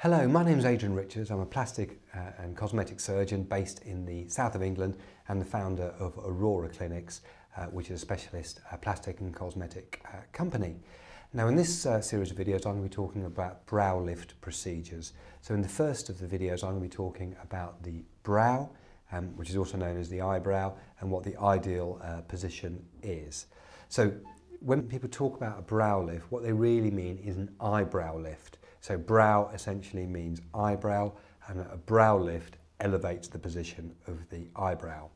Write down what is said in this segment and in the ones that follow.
Hello, my name is Adrian Richards. I'm a plastic and cosmetic surgeon based in the south of England and the founder of Aurora Clinics, which is a specialist plastic and cosmetic company. Now in this series of videos I'm going to be talking about brow lift procedures. So in the first of the videos I'm going to be talking about the brow, which is also known as the eyebrow, and what the ideal position is. So when people talk about a brow lift, what they really mean is an eyebrow lift. So brow essentially means eyebrow, and a brow lift elevates the position of the eyebrow.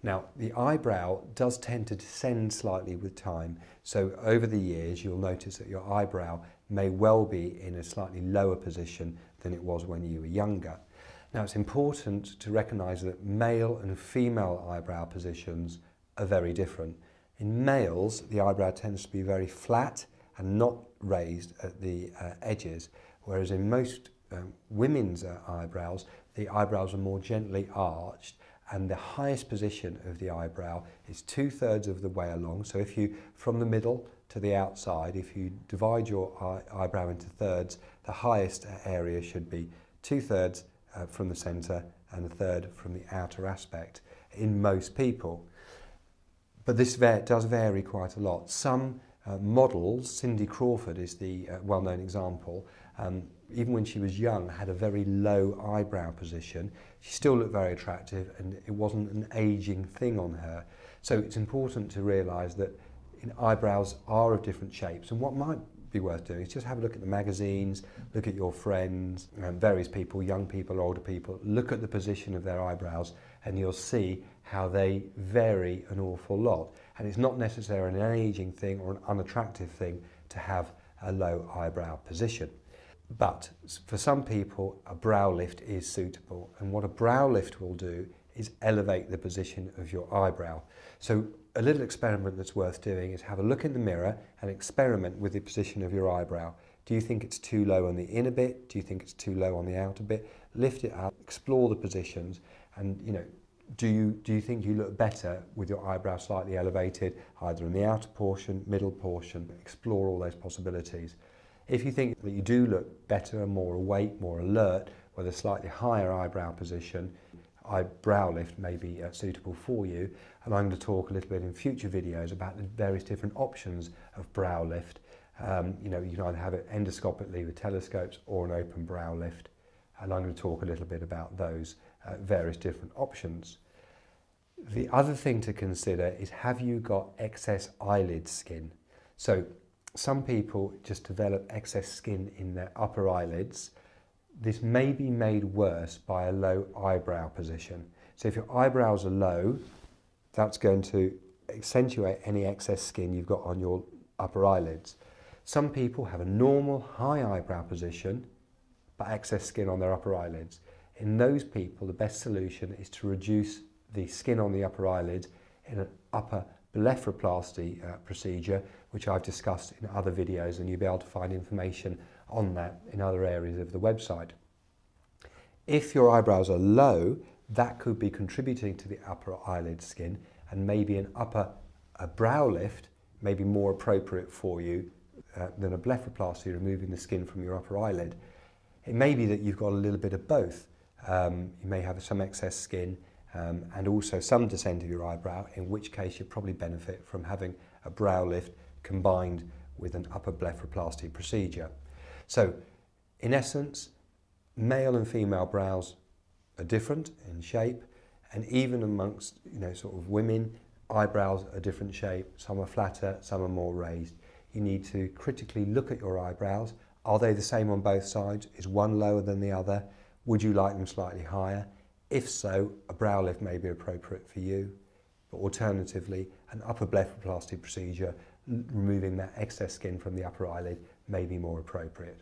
Now the eyebrow does tend to descend slightly with time, so over the years you'll notice that your eyebrow may well be in a slightly lower position than it was when you were younger. Now it's important to recognise that male and female eyebrow positions are very different. In males, the eyebrow tends to be very flat and not raised at the edges, whereas in most women's eyebrows, the eyebrows are more gently arched, and the highest position of the eyebrow is 2/3 of the way along. So if you, from the middle to the outside, if you divide your eyebrow into thirds, the highest area should be 2/3 from the centre and 1/3 from the outer aspect in most people. But this does vary quite a lot. Some models, Cindy Crawford is the well-known example, even when she was young had a very low eyebrow position. She still looked very attractive and it wasn't an aging thing on her. So it's important to realise that eyebrows are of different shapes, and what might be worth doing is just have a look at the magazines, look at your friends, various people, young people, older people, look at the position of their eyebrows and you'll see how they vary an awful lot. And it's not necessarily an aging thing or an unattractive thing to have a low eyebrow position. But for some people, a brow lift is suitable, and what a brow lift will do is elevate the position of your eyebrow. So a little experiment that's worth doing is have a look in the mirror and experiment with the position of your eyebrow. Do you think it's too low on the inner bit? Do you think it's too low on the outer bit? Lift it up, explore the positions, and do you think you look better with your eyebrow slightly elevated, either in the outer portion, middle portion? Explore all those possibilities. If you think that you do look better and more awake, more alert, with a slightly higher eyebrow position, eyebrow lift may be suitable for you. And I'm going to talk a little bit in future videos about the various different options of brow lift. You can either have it endoscopically with telescopes or an open brow lift. And I'm going to talk a little bit about those various different options. The other thing to consider is, have you got excess eyelid skin? So some people just develop excess skin in their upper eyelids. This may be made worse by a low eyebrow position. So if your eyebrows are low, that's going to accentuate any excess skin you've got on your upper eyelids. Some people have a normal high eyebrow position, but excess skin on their upper eyelids. In those people, the best solution is to reduce the skin on the upper eyelids in an upper blepharoplasty procedure, which I've discussed in other videos, and you'll be able to find information on that in other areas of the website. If your eyebrows are low, that could be contributing to the upper eyelid skin, and maybe a brow lift may be more appropriate for you than a blepharoplasty, removing the skin from your upper eyelid. It may be that you've got a little bit of both. You may have some excess skin and also some descent of your eyebrow, in which case you'd probably benefit from having a brow lift combined with an upper blepharoplasty procedure. So in essence, male and female brows are different in shape, and even amongst sort of women, eyebrows are different shape. Some are flatter, some are more raised. You need to critically look at your eyebrows. Are they the same on both sides? Is one lower than the other? Would you like them slightly higher? If so, a brow lift may be appropriate for you, but alternatively, an upper blepharoplasty procedure, removing that excess skin from the upper eyelid, may be more appropriate.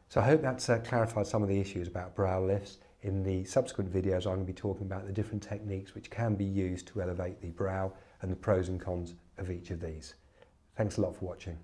So I hope that's clarified some of the issues about brow lifts. In the subsequent videos, I'm going to be talking about the different techniques which can be used to elevate the brow and the pros and cons of each of these. Thanks a lot for watching.